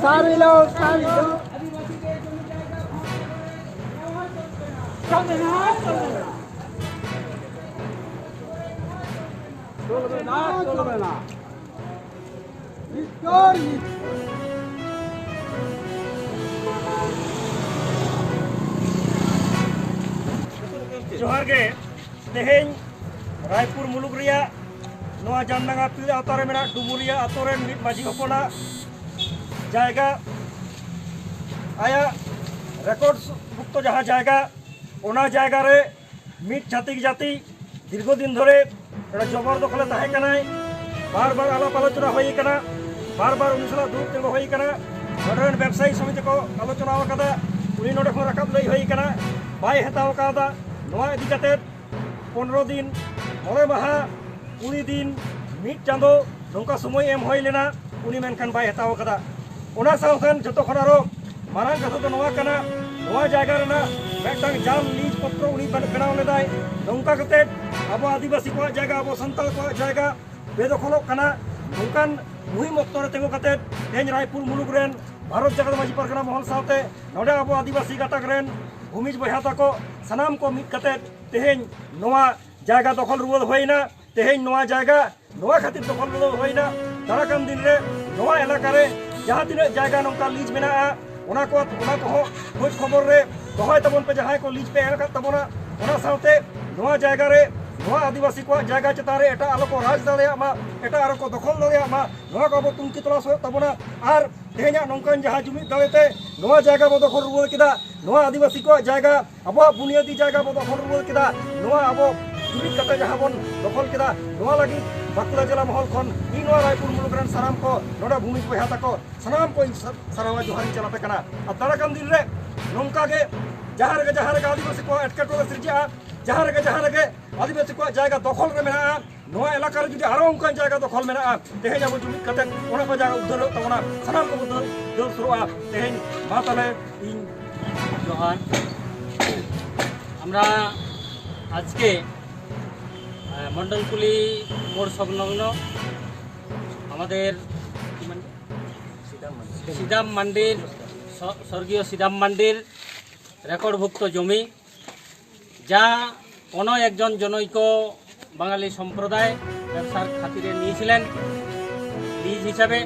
সারিলো চলবে না जोहार गे तेहें रायपुर मुलुग रिया नोआ जामनागा पीड़ आतरे मेना डुमुरिया आतोरेन मिट माजी हपना जायगा आया रेकर्ड भुक्त जहाँ जायगा ओना जायगा रे मिट छातिक जाति दीर्घदिन धरे जबरदखले तहेकनाय बार बार आलाप आलोचना होई कना बार बार उनी साला दुरुब तिंगु होई कना नोडेन व्यवसायी समिति को आलोचना आकादा उनी नोडे खन राकाब लई होई कना बाय हताव कादा नोआ इदि कते 15 दिन मोरे माहा 20 दिन मिट चांदो नोंका समय एम होई लेना उनी मेनखान बाय हताव कादा ओना सावखान जतो खन आरो मारांग कथा दो नोआ कना नोआ जायगा रेना मेटांग जाम लीज पत्र उनी बनाव लेदाय नोंका कते अब आदिवासी को जायगा अब संताल को जायगा बेदखल कना नोंकान मुहिम अक्तरे तेंगो कते तेज रायपुर मुलुग रेन भारत जगत माजी परगना महल सावते नोडे अब आदिवासी गातक रेन भूमिज बहा ताको सनाम को मिट कते तेहें नोआ जायगा दखल रुवल होइना तेहें नोआ जायगा नोआ खातिर दखल रुवल होइना दाराकान दिन रे नोआ एलाका रे जहां तिना जायगा नोंका लीज मेनाआ ओना को खोज खबर रे दहाय तबन पे जहां को लीज पे एल तबना ओना सावते नोआ जायगा रे नोआ आदिवासी को जायगा चतारे एटा आलो को राज दाड़ेया मा एटा आरो को दखल दाड़ेया मा नोआ को तुमकी तलाश हो तबना आर तेहें नोंकान जहां जुमिद दाड़ेते नोआ जायगा बो दखल रुवल किदा नोआ आदिवासी को जायगा अब बुनियादी जायगा बो दखल रुवल किदा नोआ अब जुमिद कते जहां बन दखल किदा नोआ लगी बाकुड़ा जिला महल खन इ नोआ रायपुर मुलुग रेन सानाम को नोडा भूमिज बहा ताको सानाम को सारावा जोहारी चलाते कना आ दाराकान दिन रे नोंका गे जहां रे आदिवासी को एटकेटोले सिरजा जहां रे आदिवासी को जायगा दखल रे मेना नोआ इलाका रे जुदी आरो उनकान जायगा दखल मेना तेहें अब जुमिद कते ओना को जायगा उद्धर तबना सानाम को उद्धर दल शुरुआ तेहें मा तले इन जोहार আমরা আজকে মন্ডলকুলি মোড় সংলগ্ন আমাদের সিদাম মান্ডির স্বর্গীয় সিদাম মান্ডির রেকর্ডভুক্ত জমি যা কোনো একজন জনৈক বাঙালি সম্প্রদায় ব্যবসার খাতিরে নিয়েছিলেন লিজ হিসাবে,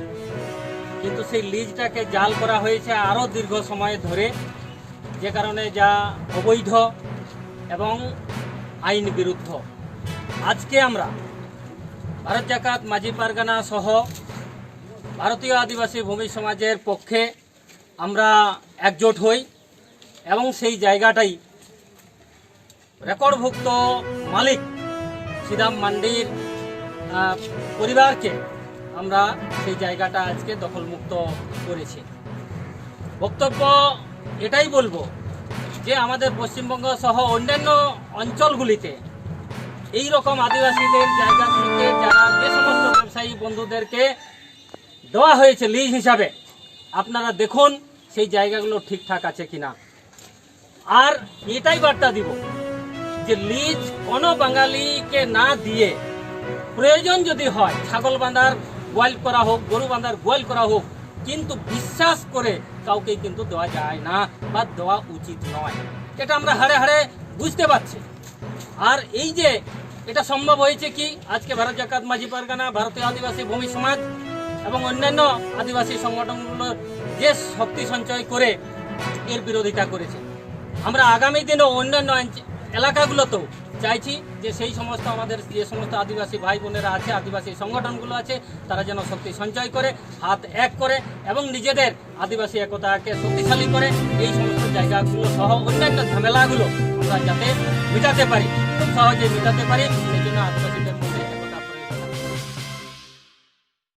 কিন্তু সেই লিজটাকে জাল করা হয়েছে আরও দীর্ঘ সময় ধরে, যে কারণে যা অবৈধ এবং আইন বিরুদ্ধ। আজকে আমরা ভারত জাকাত মাঝি পারগানা সহ ভারতীয় আদিবাসী ভূমি সমাজের পক্ষে আমরা একজোট হই এবং সেই জায়গাটাই রেকর্ডভুক্ত মালিক সিদাম মান্ডির পরিবারকে আমরা সেই জায়গাটা আজকে দখলমুক্ত করেছি। বক্তব্য এটাই বলবো যে আমাদের পশ্চিমবঙ্গ সহ অন্যান্য অঞ্চলগুলিতে এই রকম আদিবাসীদের জায়গাগুলোকে যারা যে সমস্ত ব্যবসায়ী বন্ধুদেরকে দেওয়া হয়েছে লিজ হিসাবে, আপনারা দেখুন সেই জায়গাগুলো ঠিকঠাক আছে কিনা। আর এটাই বার্তা দিব যে লিজ কোনো বাঙালিকে না দিয়ে প্রয়োজন যদি হয় ছাগল বাঁধার গোয়াল করা হোক, গরু বাঁধার গোয়াল করা হোক, কিন্তু বিশ্বাস করে কাউকে কিন্তু দেওয়া যায় না বা দেওয়া উচিত নয়। এটা আমরা হাড়ে হাড়ে বুঝতে পারছি। আর এই যে এটা সম্ভব হয়েছে কি, আজকে ভারত জাকাত মাঝি পারগানা, ভারতীয় আদিবাসী ভূমি সমাজ এবং অন্যান্য আদিবাসী সংগঠনগুলো যে শক্তি সঞ্চয় করে এর বিরোধিতা করেছে। আমরা আগামী দিনেও অন্যান্য এলাকাগুলোতেও চাইছি যে সেই সমস্ত আমাদের যে সমস্ত আদিবাসী ভাই বোনেরা আছে, আদিবাসী সংগঠনগুলো আছে, তারা যেন শক্তি সঞ্চয় করে হাত এক করে এবং নিজেদের আদিবাসী একতাকে শক্তিশালী করে এই সমস্ত জায়গাগুলো সহ অন্যান্য ঝামেলাগুলো আমরা যাতে মেটাতে পারি, খুব সহজে মেটাতে পারি, সেই জন্য আদিবাসীদের